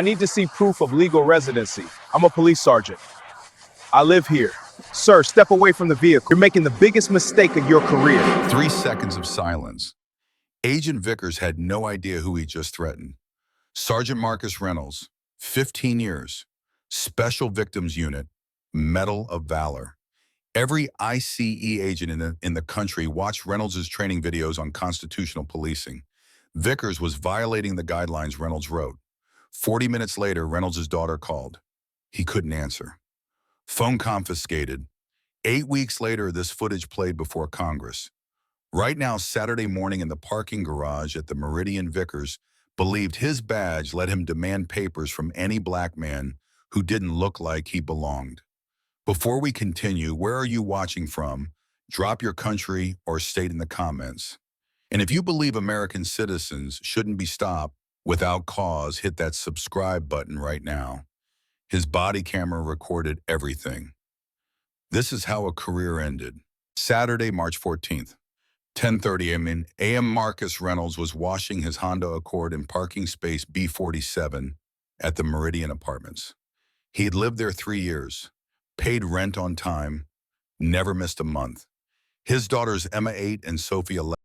I need to see proof of legal residency. I'm a police sergeant. I live here. Sir, step away from the vehicle. You're making the biggest mistake of your career. 3 seconds of silence. Agent Vickers had no idea who he just threatened. Sergeant Marcus Reynolds, 15 years, Special Victims Unit, Medal of Valor. Every ICE agent in the country watched Reynolds' training videos on constitutional policing. Vickers was violating the guidelines Reynolds wrote. 40 minutes later, Reynolds' daughter called. He couldn't answer. Phone confiscated. 8 weeks later, this footage played before Congress. Right now, Saturday morning in the parking garage at the Meridian, Vickers believed his badge let him demand papers from any black man who didn't look like he belonged. Before we continue, where are you watching from? Drop your country or state in the comments. And if you believe American citizens shouldn't be stopped without cause, hit that subscribe button right now. His body camera recorded everything. This is how a career ended. Saturday, March 14th. 10:30 a.m. Marcus Reynolds was washing his Honda Accord in parking space B47 at the Meridian Apartments. He had lived there 3 years, paid rent on time, never missed a month. His daughters Emma 8 and Sophie 11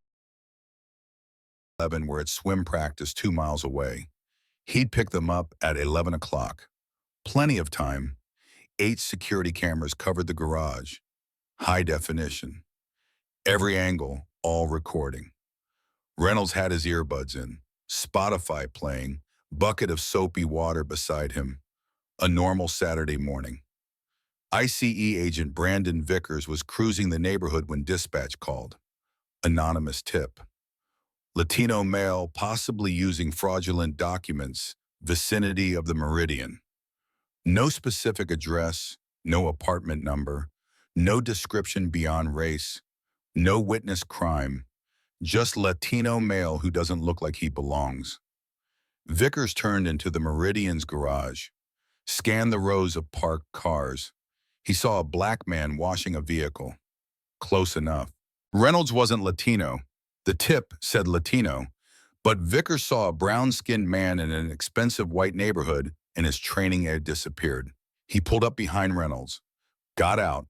were at swim practice 2 miles away. He'd pick them up at 11 o'clock. Plenty of time. 8 security cameras covered the garage. High definition. Every angle, all recording. Reynolds had his earbuds in, Spotify playing, bucket of soapy water beside him. A normal Saturday morning. ICE agent Brandon Vickers was cruising the neighborhood when dispatch called. Anonymous tip. Latino male possibly using fraudulent documents, vicinity of the Meridian. No specific address, no apartment number, no description beyond race, no witness crime, just Latino male who doesn't look like he belongs. Vickers turned into the Meridian's garage, scanned the rows of parked cars. He saw a black man washing a vehicle. Close enough. Reynolds wasn't Latino. The tip said Latino, but Vickers saw a brown-skinned man in an expensive white neighborhood and his training had disappeared. He pulled up behind Reynolds, got out,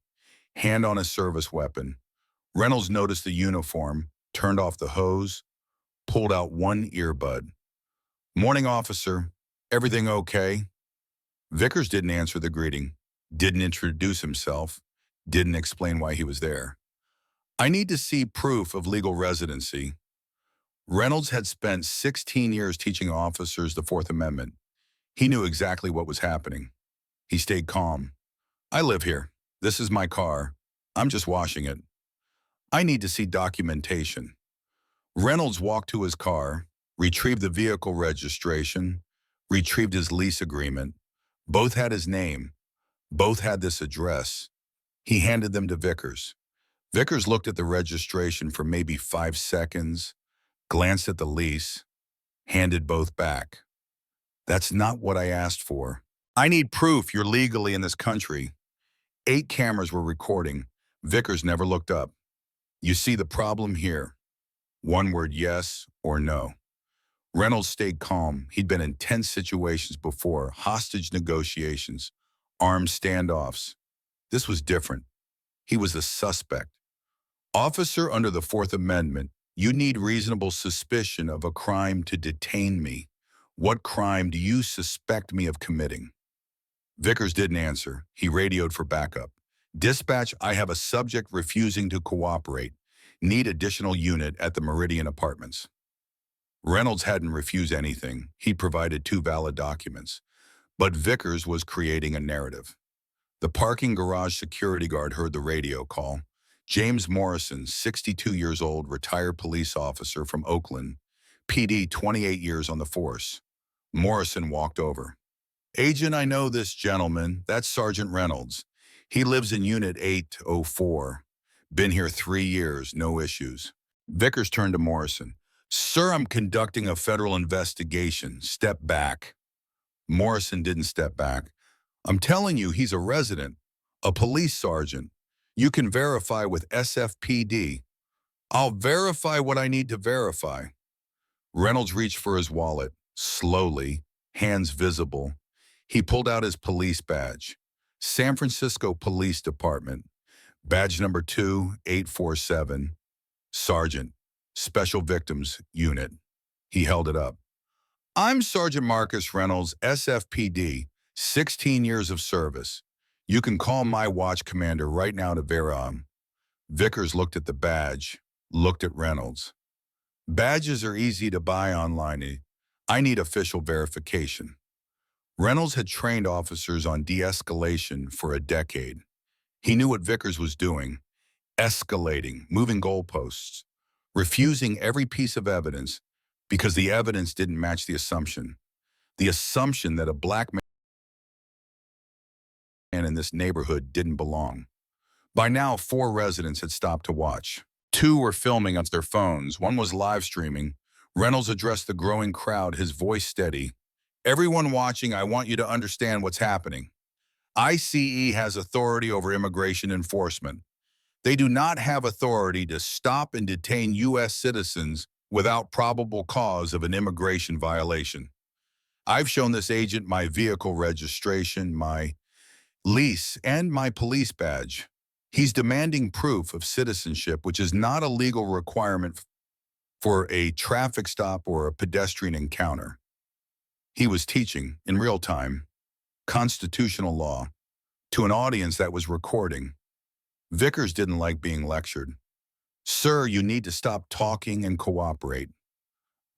hand on his service weapon. Reynolds noticed the uniform, turned off the hose, pulled out one earbud. "Morning, officer. Everything okay?" Vickers didn't answer the greeting, didn't introduce himself, didn't explain why he was there. "I need to see proof of legal residency." Reynolds had spent 16 years teaching officers the Fourth Amendment. He knew exactly what was happening. He stayed calm. "I live here. This is my car. I'm just washing it." "I need to see documentation." Reynolds walked to his car, retrieved the vehicle registration, retrieved his lease agreement. Both had his name. Both had this address. He handed them to Vickers. Vickers looked at the registration for maybe 5 seconds, glanced at the lease, handed both back. "That's not what I asked for. I need proof you're legally in this country." 8 cameras were recording. Vickers never looked up. "You see the problem here?" One word, yes or no. Reynolds stayed calm. He'd been in tense situations before, hostage negotiations, armed standoffs. This was different. He was a suspect. "Officer, under the Fourth Amendment, you need reasonable suspicion of a crime to detain me. What crime do you suspect me of committing?" Vickers didn't answer. He radioed for backup. "Dispatch, I have a subject refusing to cooperate. Need additional unit at the Meridian Apartments." Reynolds hadn't refused anything. He provided 2 valid documents. But Vickers was creating a narrative. The parking garage security guard heard the radio call. James Morrison, 62 years old, retired police officer from Oakland, PD, 28 years on the force. Morrison walked over. "Agent, I know this gentleman. That's Sergeant Reynolds. He lives in Unit 804. Been here 3 years, no issues." Vickers turned to Morrison. "Sir, I'm conducting a federal investigation. Step back." Morrison didn't step back. "I'm telling you, he's a resident, a police sergeant. You can verify with SFPD. I'll verify what I need to verify." Reynolds reached for his wallet, slowly, hands visible. He pulled out his police badge. San Francisco Police Department, badge number 2847, Sergeant, Special Victims Unit. He held it up. I'm Sergeant Marcus Reynolds, SFPD, 16 years of service. You can call my watch commander right now to verify. Vickers looked at the badge, looked at Reynolds. Badges are easy to buy online. I need official verification. Reynolds had trained officers on de-escalation for a decade. He knew what Vickers was doing, escalating, moving goalposts, refusing every piece of evidence because the evidence didn't match the assumption that a black man in this neighborhood didn't belong. By now, 4 residents had stopped to watch. 2 were filming on their phones. 1 was live streaming. Reynolds addressed the growing crowd, his voice steady. Everyone watching, I want you to understand what's happening. ICE has authority over immigration enforcement. They do not have authority to stop and detain U.S. citizens without probable cause of an immigration violation. I've shown this agent my vehicle registration, my lease, and my police badge. He's demanding proof of citizenship, which is not a legal requirement for a traffic stop or a pedestrian encounter. He was teaching, in real time, constitutional law to an audience that was recording. Vickers didn't like being lectured. Sir, you need to stop talking and cooperate.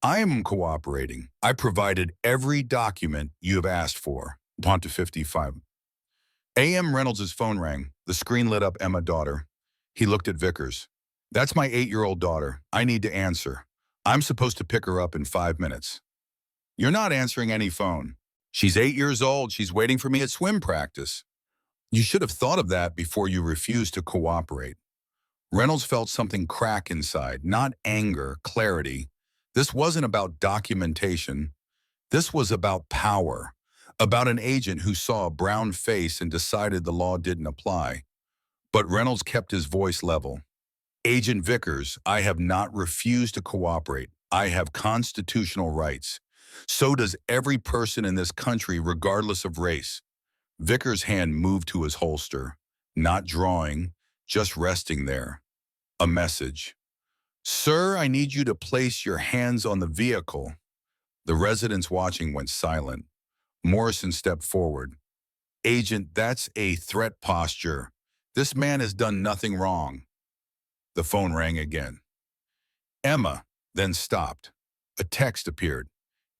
I am cooperating. I provided every document you have asked for. Ponto 55. A.M. Reynolds' phone rang. The screen lit up. Emma, daughter. He looked at Vickers. That's my 8-year-old daughter. I need to answer. I'm supposed to pick her up in 5 minutes. You're not answering any phone. She's 8 years old. She's waiting for me at swim practice. You should have thought of that before you refused to cooperate. Reynolds felt something crack inside, not anger, clarity. This wasn't about documentation. This was about power, about an agent who saw a brown face and decided the law didn't apply. But Reynolds kept his voice level. Agent Vickers, I have not refused to cooperate. I have constitutional rights. So does every person in this country, regardless of race. Vickers' hand moved to his holster, not drawing, just resting there. A message. Sir, I need you to place your hands on the vehicle. The residents watching went silent. Morrison stepped forward. Agent, that's a threat posture. This man has done nothing wrong. The phone rang again. Emma then stopped. A text appeared.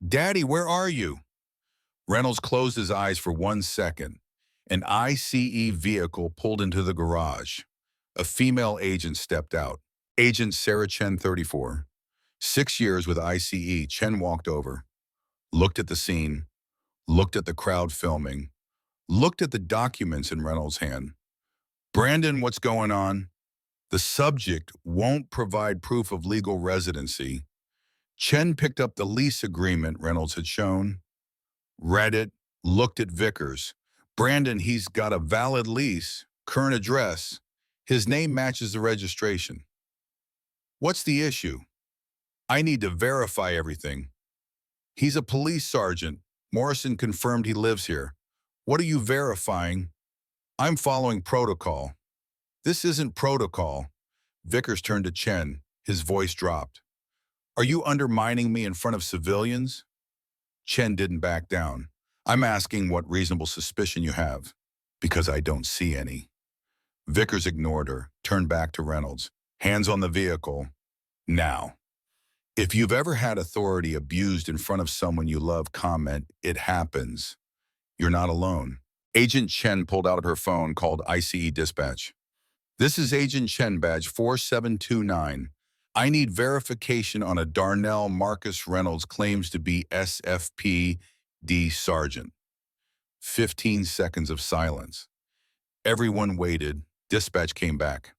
Daddy, where are you? Reynolds closed his eyes for 1 second. An ICE vehicle pulled into the garage. A female agent stepped out. Agent Sarah Chen, 34. 6 years with ICE. Chen walked over, looked at the scene, looked at the crowd filming, looked at the documents in Reynolds' hand. Brandon, what's going on? The subject won't provide proof of legal residency. Chen picked up the lease agreement Reynolds had shown, read it, looked at Vickers. Brandon, he's got a valid lease, current address. His name matches the registration. What's the issue? I need to verify everything. He's a police sergeant. Morrison confirmed he lives here. What are you verifying? I'm following protocol. This isn't protocol. Vickers turned to Chen. His voice dropped. Are you undermining me in front of civilians? Chen didn't back down. I'm asking what reasonable suspicion you have, because I don't see any. Vickers ignored her, turned back to Reynolds. Hands on the vehicle. Now. If you've ever had authority abused in front of someone you love, comment, it happens. You're not alone. Agent Chen pulled out her phone, called ICE dispatch. This is Agent Chen, badge 4729. I need verification on a Darnell Marcus Reynolds claims to be SFPD sergeant. 15 seconds of silence. Everyone waited. Dispatch came back.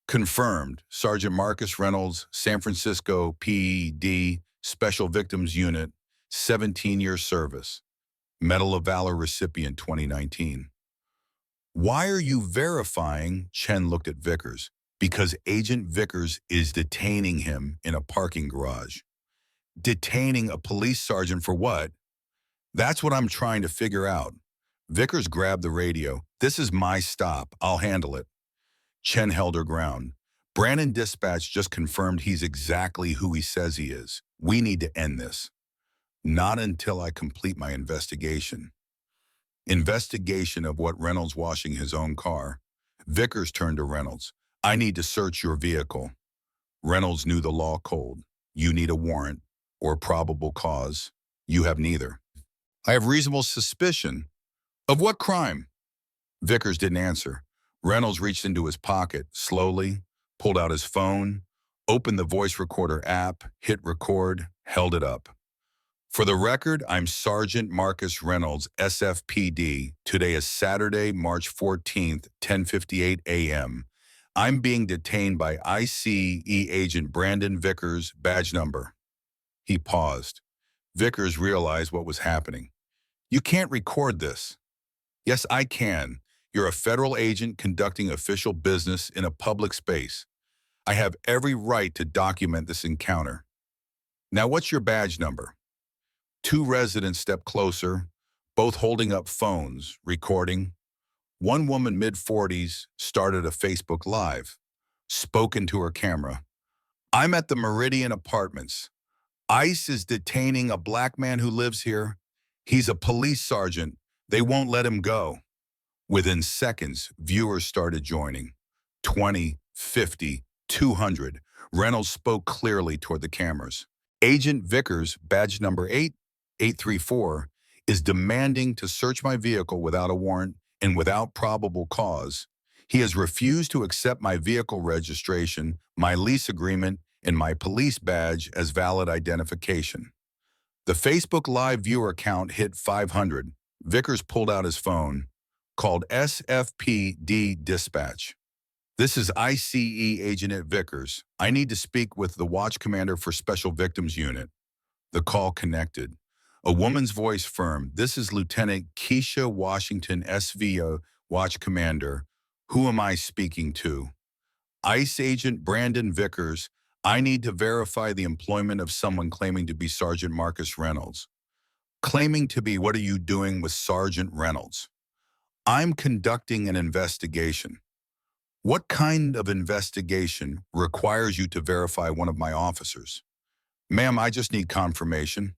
Confirmed, Sergeant Marcus Reynolds, San Francisco PD, Special Victims Unit, 17 years service. Medal of Valor recipient 2019. Why are you verifying? Chen looked at Vickers. Because Agent Vickers is detaining him in a parking garage. Detaining a police sergeant for what? That's what I'm trying to figure out. Vickers grabbed the radio. This is my stop. I'll handle it. Chen held her ground. Brandon Dispatch just confirmed he's exactly who he says he is. We need to end this. Not until I complete my investigation. Investigation of what Reynolds washing his own car. Vickers turned to Reynolds. I need to search your vehicle. Reynolds knew the law cold. You need a warrant or probable cause. You have neither. I have reasonable suspicion. Of what crime? Vickers didn't answer. Reynolds reached into his pocket, slowly, pulled out his phone, opened the voice recorder app, hit record, held it up. For the record, I'm Sergeant Marcus Reynolds, SFPD. Today is Saturday, March 14th, 10:58 a.m. I'm being detained by ICE agent Brandon Vickers, badge number. He paused. Vickers realized what was happening. You can't record this. Yes, I can. You're a federal agent conducting official business in a public space. I have every right to document this encounter. Now, what's your badge number? Two residents stepped closer, both holding up phones, recording. One woman, mid-40s, started a Facebook Live, spoke into her camera. I'm at the Meridian Apartments. ICE is detaining a black man who lives here. He's a police sergeant. They won't let him go. Within seconds, viewers started joining. 20, 50, 200. Reynolds spoke clearly toward the cameras. Agent Vickers, badge number 8834, is demanding to search my vehicle without a warrant and without probable cause. He has refused to accept my vehicle registration, my lease agreement, and my police badge as valid identification. The Facebook Live viewer count hit 500. Vickers pulled out his phone, called SFPD Dispatch. This is ICE agent at Vickers. I need to speak with the watch commander for Special Victims Unit. The call connected. A woman's voice firm. This is Lieutenant Keisha Washington, SVO, watch commander. Who am I speaking to? ICE agent Brandon Vickers. I need to verify the employment of someone claiming to be Sergeant Marcus Reynolds. Claiming to be, what are you doing with Sergeant Reynolds? I'm conducting an investigation. What kind of investigation requires you to verify one of my officers? Ma'am, I just need confirmation.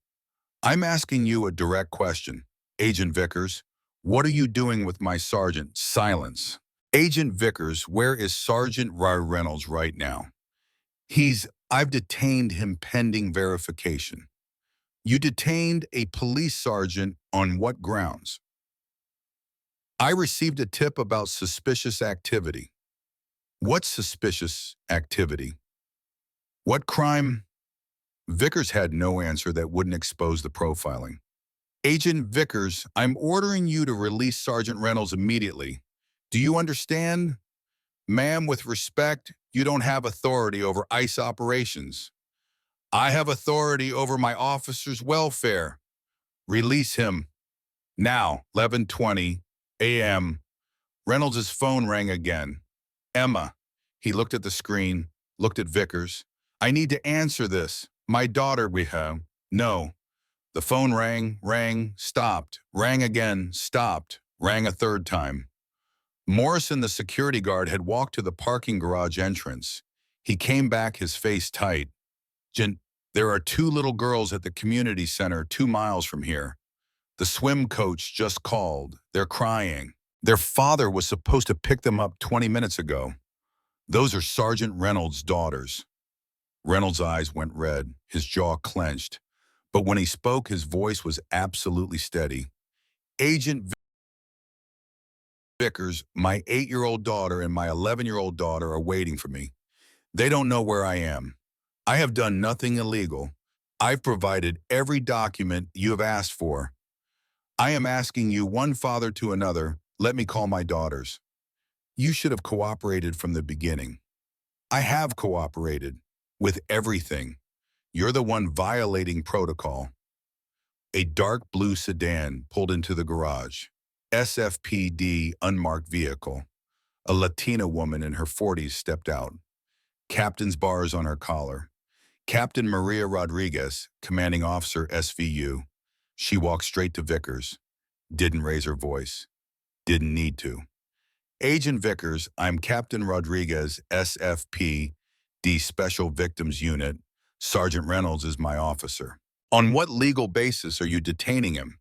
I'm asking you a direct question. Agent Vickers, what are you doing with my sergeant? Silence. Agent Vickers, where is Sergeant Reynolds right now? I've detained him pending verification. You detained a police sergeant on what grounds? I received a tip about suspicious activity. What suspicious activity? What crime? Vickers had no answer that wouldn't expose the profiling. Agent Vickers, I'm ordering you to release Sergeant Reynolds immediately. Do you understand? Ma'am, with respect, you don't have authority over ICE operations. I have authority over my officer's welfare. Release him. Now, 11:20 a.m. Reynolds' phone rang again. Emma. He looked at the screen, looked at Vickers. I need to answer this. My daughter, we have. No. The phone rang, stopped, rang again, stopped, rang a third time. Morrison, the security guard, had walked to the parking garage entrance. He came back, his face tight. There are two little girls at the community center 2 miles from here. The swim coach just called. They're crying. Their father was supposed to pick them up 20 minutes ago. Those are Sergeant Reynolds' daughters. Reynolds' eyes went red, his jaw clenched. But when he spoke, his voice was absolutely steady. Agent Vickers, my 8-year-old daughter and my 11-year-old daughter are waiting for me. They don't know where I am. I have done nothing illegal. I've provided every document you have asked for. I am asking you, one father to another, let me call my daughters. You should have cooperated from the beginning. I have cooperated with everything. You're the one violating protocol. A dark blue sedan pulled into the garage. SFPD unmarked vehicle. A Latina woman in her 40s stepped out. Captain's bars on her collar. Captain Maria Rodriguez, commanding officer SVU. She walked straight to Vickers, didn't raise her voice, didn't need to. Agent Vickers, I'm Captain Rodriguez, SFPD Special Victims Unit. Sergeant Reynolds is my officer. On what legal basis are you detaining him?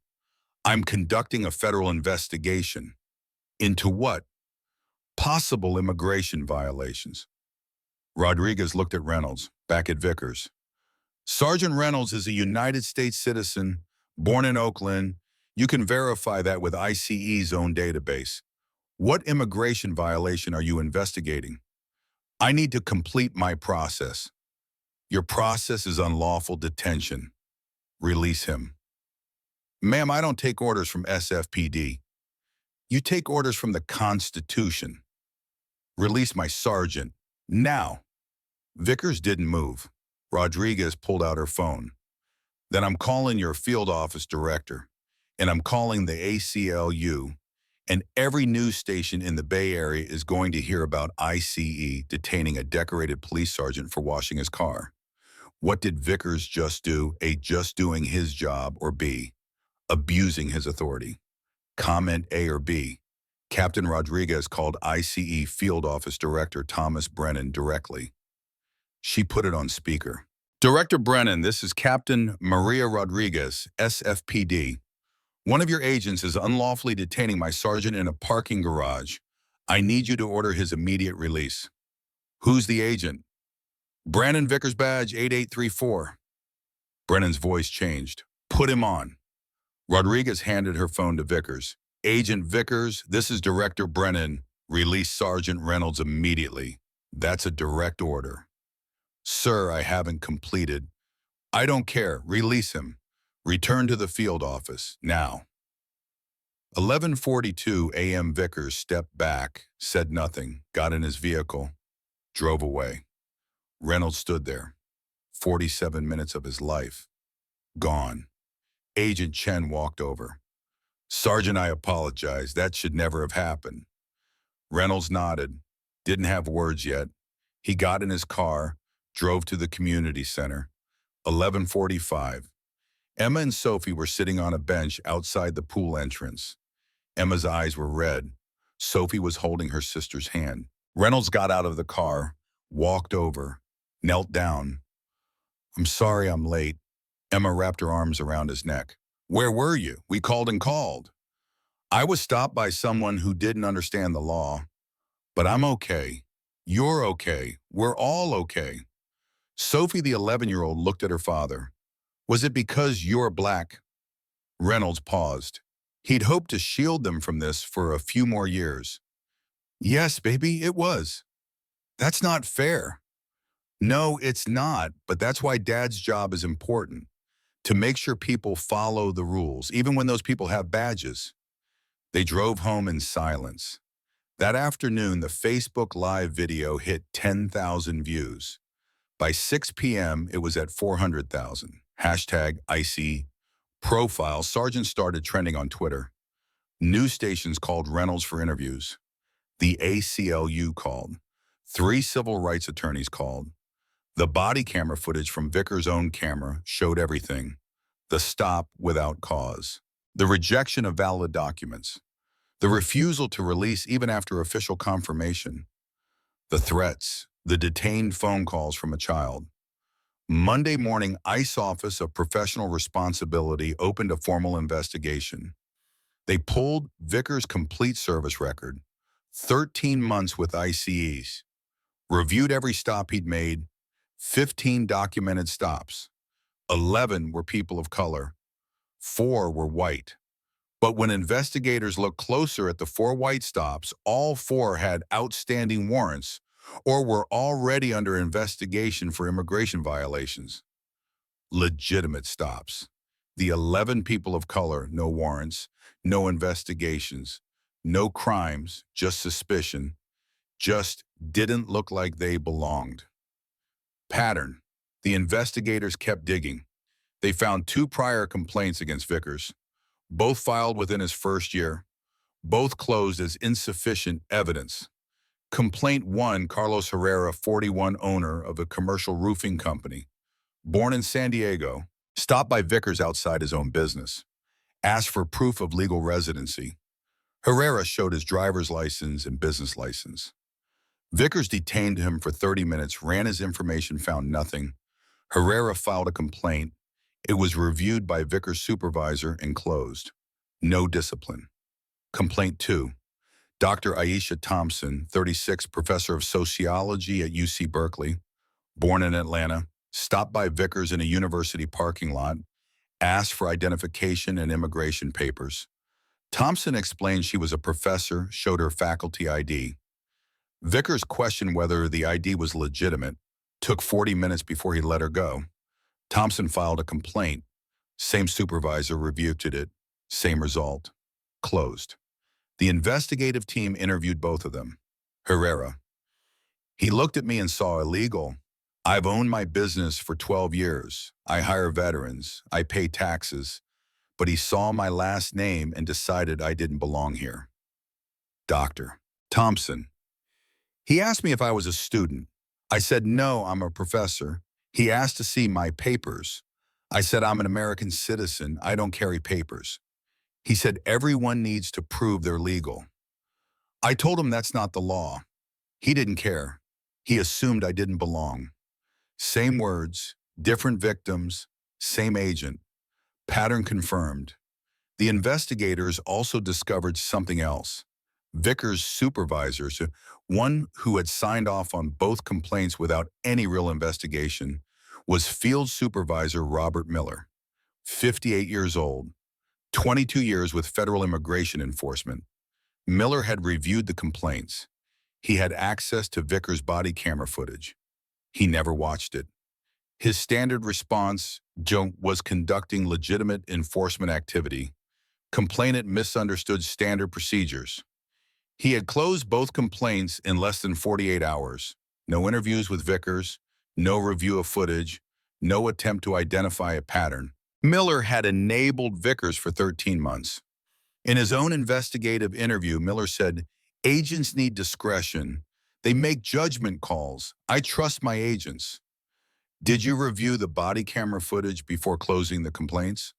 I'm conducting a federal investigation. Into what? Possible immigration violations. Rodriguez looked at Reynolds, back at Vickers. Sergeant Reynolds is a United States citizen, born in Oakland. You can verify that with ICE's own database. What immigration violation are you investigating? I need to complete my process. Your process is unlawful detention. Release him. Ma'am, I don't take orders from SFPD. You take orders from the Constitution. Release my sergeant. Now. Vickers didn't move. Rodriguez pulled out her phone. Then I'm calling your field office director, and I'm calling the ACLU, and every news station in the Bay Area is going to hear about ICE detaining a decorated police sergeant for washing his car. What did Vickers just do? A, just doing his job, or B, abusing his authority? Comment A or B. Captain Rodriguez called ICE Field Office Director Thomas Brennan directly. She put it on speaker. Director Brennan, this is Captain Maria Rodriguez, SFPD. One of your agents is unlawfully detaining my sergeant in a parking garage. I need you to order his immediate release. Who's the agent? Brandon Vickers badge 8834. Brennan's voice changed. Put him on. Rodriguez handed her phone to Vickers. Agent Vickers, this is Director Brennan. Release Sergeant Reynolds immediately. That's a direct order. Sir, I haven't completed. I don't care. Release him. Return to the field office, now. 11:42 a.m. Vickers stepped back, said nothing, got in his vehicle, drove away. Reynolds stood there. 47 minutes of his life. Gone. Agent Chen walked over. Sergeant, I apologize. That should never have happened. Reynolds nodded. Didn't have words yet. He got in his car, drove to the community center. 11:45. Emma and Sophie were sitting on a bench outside the pool entrance. Emma's eyes were red. Sophie was holding her sister's hand. Reynolds got out of the car, walked over, knelt down. I'm sorry I'm late. Emma wrapped her arms around his neck. Where were you? We called and called. I was stopped by someone who didn't understand the law. But I'm okay. You're okay. We're all okay. Sophie, the 11-year-old, looked at her father. Was it because you're black? Reynolds paused. He'd hoped to shield them from this for a few more years. Yes, baby, it was. That's not fair. No, it's not, but that's why Dad's job is important. To make sure people follow the rules, even when those people have badges. They drove home in silence. That afternoon, the Facebook Live video hit 10,000 views. By 6 p.m., it was at 400,000. Hashtag IC profile. Sergeant started trending on Twitter. News stations called Reynolds for interviews. The ACLU called. 3 civil rights attorneys called. The body camera footage from Vickers' own camera showed everything. The stop without cause. The rejection of valid documents. The refusal to release even after official confirmation. The threats. The detained phone calls from a child. Monday morning, ICE Office of Professional Responsibility opened a formal investigation. They pulled Vickers' complete service record, 13 months with ICEs, reviewed every stop he'd made, 15 documented stops. 11 were people of color, 4 were white. But when investigators looked closer at the 4 white stops, all 4 had outstanding warrants or were already under investigation for immigration violations. Legitimate stops. The 11 people of color, no warrants, no investigations, no crimes, just suspicion, just didn't look like they belonged. Pattern. The investigators kept digging. They found 2 prior complaints against Vickers, both filed within his first year, both closed as insufficient evidence. Complaint 1, Carlos Herrera, 41, owner of a commercial roofing company, born in San Diego, stopped by Vickers outside his own business. asked for proof of legal residency. Herrera showed his driver's license and business license. Vickers detained him for 30 minutes, ran his information, found nothing. Herrera filed a complaint. It was reviewed by Vickers' supervisor and closed. No discipline. Complaint 2. Dr. Aisha Thompson, 36, professor of sociology at UC Berkeley, born in Atlanta, stopped by Vickers in a university parking lot, asked for identification and immigration papers. Thompson explained she was a professor, showed her faculty ID. Vickers questioned whether the ID was legitimate, took 40 minutes before he let her go. Thompson filed a complaint. Same supervisor reviewed it. Same result. Closed. The investigative team interviewed both of them. Herrera. He looked at me and saw illegal. I've owned my business for 12 years. I hire veterans. I pay taxes. But he saw my last name and decided I didn't belong here. Doctor. Thompson. He asked me if I was a student. I said, no, I'm a professor. He asked to see my papers. I said, I'm an American citizen. I don't carry papers. He said, everyone needs to prove they're legal. I told him that's not the law. He didn't care. He assumed I didn't belong. Same words, different victims, same agent. Pattern confirmed. The investigators also discovered something else. Vickers' supervisors, one who had signed off on both complaints without any real investigation, was Field Supervisor Robert Miller, 58 years old, 22 years with Federal Immigration Enforcement. Miller had reviewed the complaints. He had access to Vickers' body camera footage. He never watched it. His standard response, Joe, was conducting legitimate enforcement activity. Complainant misunderstood standard procedures. He had closed both complaints in less than 48 hours. No interviews with Vickers, no review of footage, no attempt to identify a pattern. Miller had enabled Vickers for 13 months. In his own investigative interview, Miller said, agents need discretion. They make judgment calls. I trust my agents. Did you review the body camera footage before closing the complaints?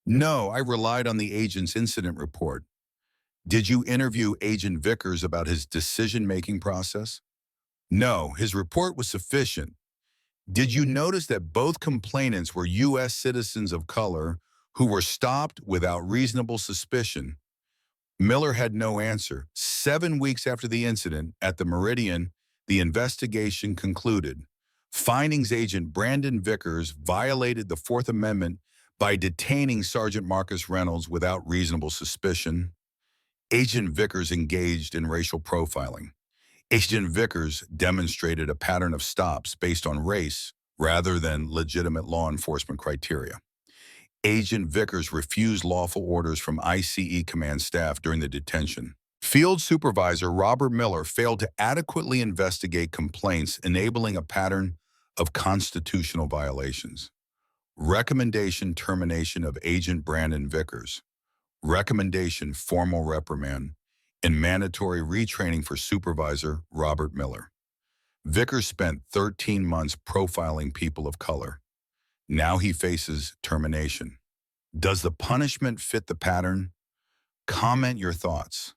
No, I relied on the agent's incident report. Did you interview Agent Vickers about his decision-making process? No, his report was sufficient. Did you notice that both complainants were U.S. citizens of color who were stopped without reasonable suspicion? Miller had no answer. 7 weeks after the incident, at the Meridian, the investigation concluded. Findings agent Brandon Vickers violated the Fourth Amendment by detaining Sergeant Marcus Reynolds without reasonable suspicion. Agent Vickers engaged in racial profiling. Agent Vickers demonstrated a pattern of stops based on race rather than legitimate law enforcement criteria. Agent Vickers refused lawful orders from ICE command staff during the detention. Field Supervisor Robert Miller failed to adequately investigate complaints, enabling a pattern of constitutional violations. Recommendation termination of Agent Brandon Vickers. Recommendation formal reprimand and mandatory retraining for Supervisor Robert Miller. Vickers spent 13 months profiling people of color. Now he faces termination. Does the punishment fit the pattern? Comment your thoughts.